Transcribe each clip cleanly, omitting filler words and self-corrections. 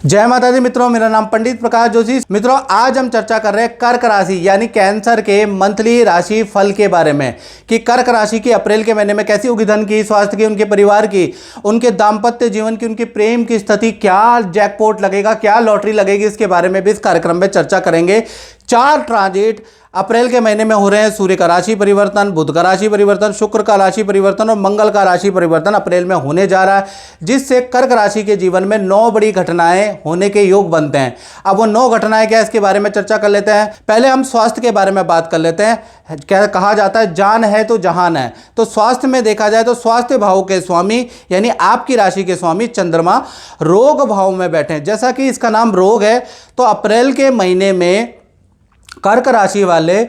जय माता दी मित्रों, मेरा नाम पंडित प्रकाश जोशी। मित्रों, आज हम चर्चा कर रहे हैं कर्क राशि यानी कैंसर के मंथली राशि फल के बारे में कि कर्क राशि की अप्रैल के महीने में कैसी होगी धन की, स्वास्थ्य की, उनके परिवार की, उनके दाम्पत्य जीवन की, उनके प्रेम की स्थिति, क्या जैकपॉट लगेगा, क्या लॉटरी लगेगी, इसके बारे में भी इस कार्यक्रम में चर्चा करेंगे। 4 ट्रांजिट अप्रैल के महीने में हो रहे हैं। सूर्य का राशि परिवर्तन, बुध का राशि परिवर्तन, शुक्र का राशि परिवर्तन और मंगल का राशि परिवर्तन अप्रैल में होने जा रहा है, जिससे कर्क राशि के जीवन में 9 बड़ी घटनाएं होने के योग बनते हैं। अब वो 9 घटनाएं क्या, इसके बारे में चर्चा कर लेते हैं। पहले हम स्वास्थ्य के बारे में बात कर लेते हैं। क्या कहा जाता है, जान है तो जहान है। तो स्वास्थ्य में देखा जाए तो स्वास्थ्य भाव के स्वामी यानी आपकी राशि के स्वामी चंद्रमा रोग भाव में बैठे हैं। जैसा कि इसका नाम रोग है, तो अप्रैल के महीने में कर्क राशि वाले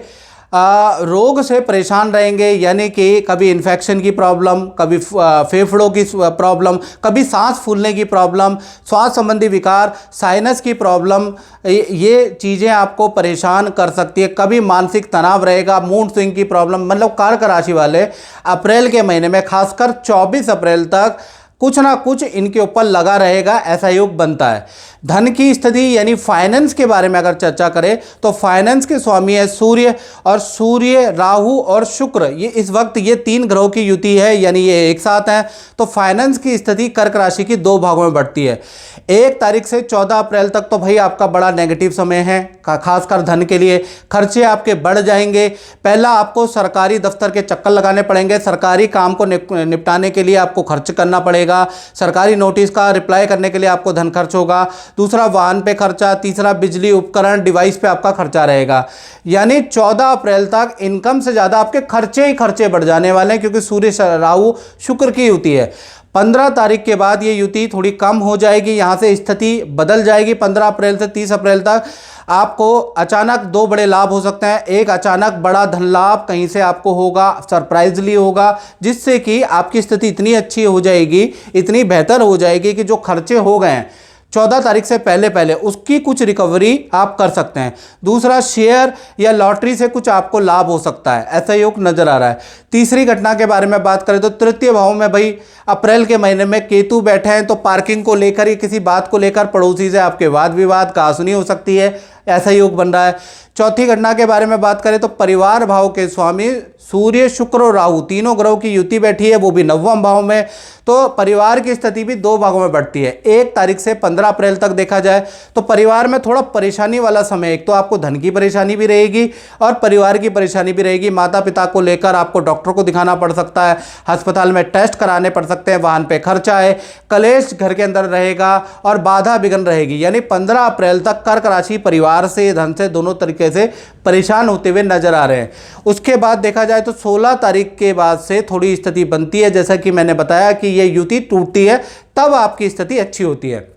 रोग से परेशान रहेंगे, यानी कि कभी इन्फेक्शन की प्रॉब्लम, कभी फेफड़ों की प्रॉब्लम, कभी सांस फूलने की प्रॉब्लम, श्वास संबंधी विकार, साइनस की प्रॉब्लम, ये चीज़ें आपको परेशान कर सकती है। कभी मानसिक तनाव रहेगा, मूड स्विंग की प्रॉब्लम। मतलब कर्क राशि वाले अप्रैल के महीने में खासकर 24 अप्रैल तक कुछ ना कुछ इनके ऊपर लगा रहेगा, ऐसा योग बनता है। धन की स्थिति यानी फाइनेंस के बारे में अगर चर्चा करें तो फाइनेंस के स्वामी है सूर्य, और सूर्य, राहु और शुक्र, ये इस वक्त ये 3 ग्रहों की युति है, यानी ये एक साथ हैं। तो फाइनेंस की स्थिति कर्क राशि की 2 भागों में बढ़ती है। 1 तारीख से 14 अप्रैल तक तो भाई आपका बड़ा नेगेटिव समय है, खासकर धन के लिए। खर्चे आपके बढ़ जाएंगे। पहला, आपको सरकारी दफ्तर के चक्कर लगाने पड़ेंगे, सरकारी काम को निपटाने के लिए आपको खर्च करना पड़ेगा, सरकारी नोटिस का रिप्लाई करने के लिए आपको धन खर्च होगा। दूसरा, वाहन पे खर्चा। तीसरा, बिजली उपकरण डिवाइस पे आपका खर्चा रहेगा। यानी 14 अप्रैल तक इनकम से ज़्यादा आपके खर्चे ही खर्चे बढ़ जाने वाले हैं, क्योंकि सूर्य राहु शुक्र की युति है। 15 तारीख के बाद ये युति थोड़ी कम हो जाएगी, यहाँ से स्थिति बदल जाएगी। 15 अप्रैल से 30 अप्रैल तक आपको अचानक 2 बड़े लाभ हो सकते हैं। एक, अचानक बड़ा धन लाभ कहीं से आपको होगा, सरप्राइजली होगा, जिससे कि आपकी स्थिति इतनी अच्छी हो जाएगी, इतनी बेहतर हो जाएगी कि जो खर्चे हो गए हैं 14 तारीख से पहले उसकी कुछ रिकवरी आप कर सकते हैं। दूसरा, शेयर या लॉटरी से कुछ आपको लाभ हो सकता है, ऐसा योग नजर आ रहा है। तीसरी घटना के बारे में बात करें तो तृतीय भाव में भाई अप्रैल के महीने में केतु बैठे हैं, तो पार्किंग को लेकर या किसी बात को लेकर पड़ोसी से आपके वाद विवाद कहासुनी हो सकती है, ऐसा योग बन रहा है। चौथी घटना के बारे में बात करें तो परिवार भाव के स्वामी सूर्य, शुक्र और राहु, तीनों ग्रहों की युति बैठी है, वो भी 9वें भाव में। तो परिवार की स्थिति भी 2 भागों में बढ़ती है। 1 तारीख से 15 अप्रैल तक देखा जाए तो परिवार में थोड़ा परेशानी वाला समय। एक तो आपको धन की परेशानी भी रहेगी और परिवार की परेशानी भी रहेगी। माता पिता को लेकर आपको डॉक्टर को दिखाना पड़ सकता है, अस्पताल में टेस्ट कराने पड़ सकते हैं, वाहन पे खर्चा है, कलेश घर के अंदर रहेगा और बाधा विघ्न रहेगी। यानी 15 अप्रैल तक कर्क राशि परिवार से, धन से, दोनों तरीके से परेशान होते हुए नजर आ रहे हैं। उसके बाद देखा जाए तो 16 तारीख के बाद से थोड़ी स्थिति बनती है, जैसा कि मैंने बताया कि ये युति टूटती है, तब आपकी स्थिति अच्छी होती है।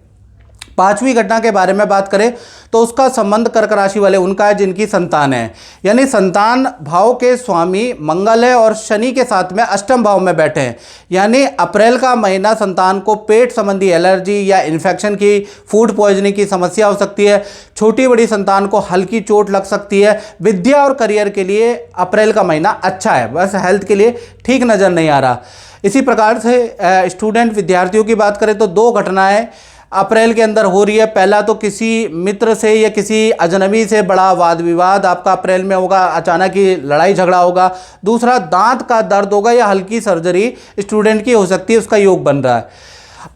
5वीं घटना के बारे में बात करें तो उसका संबंध कर्क राशि वाले उनका है जिनकी संतान है, यानी संतान भाव के स्वामी मंगल है और शनि के साथ में अष्टम भाव में बैठे हैं। यानी अप्रैल का महीना संतान को पेट संबंधी एलर्जी या इन्फेक्शन की, फूड पॉइजनिंग की समस्या हो सकती है। छोटी बड़ी संतान को हल्की चोट लग सकती है। विद्या और करियर के लिए अप्रैल का महीना अच्छा है, बस हेल्थ के लिए ठीक नज़र नहीं आ रहा। इसी प्रकार से स्टूडेंट विद्यार्थियों की बात करें तो 2 घटनाएं अप्रैल के अंदर हो रही है। पहला तो किसी मित्र से या किसी अजनबी से बड़ा वाद विवाद आपका अप्रैल में होगा, अचानक ही लड़ाई झगड़ा होगा। दूसरा, दांत का दर्द होगा या हल्की सर्जरी स्टूडेंट की हो सकती है, उसका योग बन रहा है।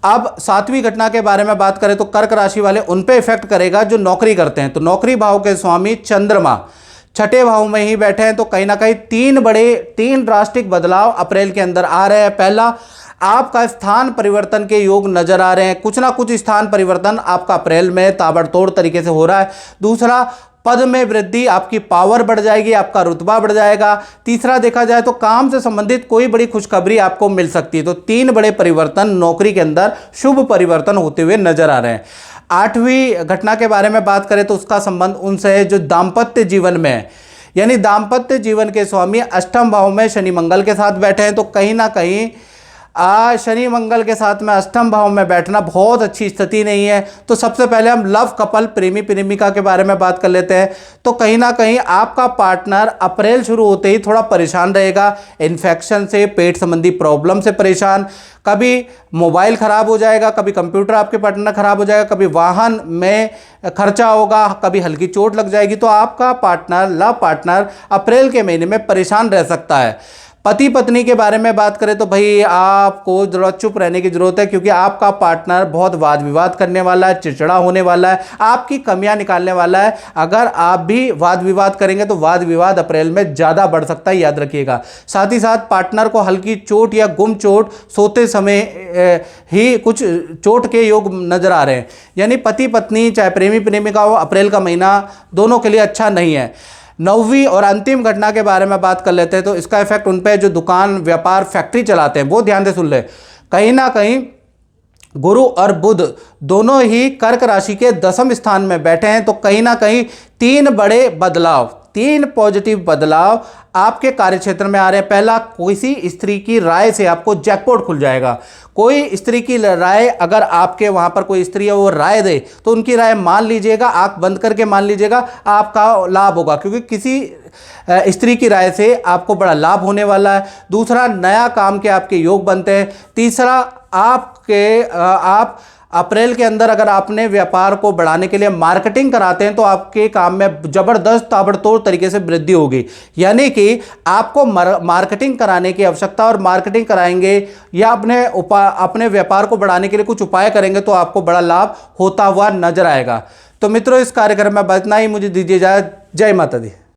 अब 7वीं घटना के बारे में बात करें तो कर्क राशि वाले उन पे इफेक्ट करेगा जो नौकरी करते हैं। तो नौकरी भाव के स्वामी चंद्रमा 6ठे भाव में ही बैठे हैं, तो कहीं ना कहीं 3 ड्रास्टिक बदलाव अप्रैल के अंदर आ रहे हैं। पहला, आपका स्थान परिवर्तन के योग नजर आ रहे हैं, कुछ ना कुछ स्थान परिवर्तन आपका अप्रैल में ताबड़तोड़ तरीके से हो रहा है। दूसरा, पद में वृद्धि, आपकी पावर बढ़ जाएगी, आपका रुतबा बढ़ जाएगा। तीसरा, देखा जाए तो काम से संबंधित कोई बड़ी खुशखबरी आपको मिल सकती है। तो 3 बड़े परिवर्तन नौकरी के अंदर शुभ परिवर्तन होते हुए नजर आ रहे हैं। 8वीं घटना के बारे में बात करें तो उसका संबंध उनसे है जो दाम्पत्य जीवन में है, यानी दाम्पत्य जीवन के स्वामी अष्टम भाव में शनि मंगल के साथ बैठे हैं। तो कहीं ना कहीं आज शनि मंगल के साथ में अष्टम भाव में बैठना बहुत अच्छी स्थिति नहीं है। तो सबसे पहले हम लव कपल प्रेमी प्रेमिका के बारे में बात कर लेते हैं। तो कहीं ना कहीं आपका पार्टनर अप्रैल शुरू होते ही थोड़ा परेशान रहेगा, इन्फेक्शन से, पेट संबंधी प्रॉब्लम से परेशान, कभी मोबाइल ख़राब हो जाएगा, कभी कंप्यूटर आपके पार्टनर ख़राब हो जाएगा, कभी वाहन में खर्चा होगा, कभी हल्की चोट लग जाएगी। तो आपका पार्टनर, लव पार्टनर अप्रैल के महीने में परेशान रह सकता है। पति पत्नी के बारे में बात करें तो भाई आपको जरा चुप रहने की जरूरत है, क्योंकि आपका पार्टनर बहुत वाद विवाद करने वाला है, चिड़चिड़ा होने वाला है, आपकी कमियां निकालने वाला है। अगर आप भी वाद विवाद करेंगे तो वाद विवाद अप्रैल में ज़्यादा बढ़ सकता है, याद रखिएगा। साथ ही साथ पार्टनर को हल्की चोट या गुम चोट, सोते समय ही कुछ चोट के योग नजर आ रहे हैं। यानी पति पत्नी चाहे प्रेमी प्रेमिका हो, अप्रैल का महीना दोनों के लिए अच्छा नहीं है। नौवीं और अंतिम घटना के बारे में बात कर लेते हैं। तो इसका इफेक्ट उन पे जो दुकान, व्यापार, फैक्ट्री चलाते हैं वो ध्यान से सुन ले। कहीं ना कहीं गुरु और बुध दोनों ही कर्क राशि के 10वें स्थान में बैठे हैं। तो कहीं ना कहीं 3 बड़े बदलाव, 3 पॉजिटिव बदलाव आपके कार्यक्षेत्र में आ रहे हैं। पहला, किसी स्त्री की राय से आपको जैकपॉट खुल जाएगा। कोई स्त्री की राय, अगर आपके वहां पर कोई स्त्री है वो राय दे तो उनकी राय मान लीजिएगा, आंख बंद करके मान लीजिएगा, आपका लाभ होगा, क्योंकि किसी स्त्री की राय से आपको बड़ा लाभ होने वाला है। दूसरा, नया काम के आपके योग बनते हैं। तीसरा, आप अप्रैल के अंदर अगर आपने व्यापार को बढ़ाने के लिए मार्केटिंग कराते हैं तो आपके काम में जबरदस्त ताबड़तोड़ तरीके से वृद्धि होगी। यानी कि आपको मार्केटिंग कराने की आवश्यकता, और मार्केटिंग कराएंगे या अपने व्यापार को बढ़ाने के लिए कुछ उपाय करेंगे तो आपको बड़ा लाभ होता हुआ नजर आएगा। तो मित्रों, इस कार्यक्रम में बस इतना ही। मुझे दीजिए इजाजत। जय माता दी।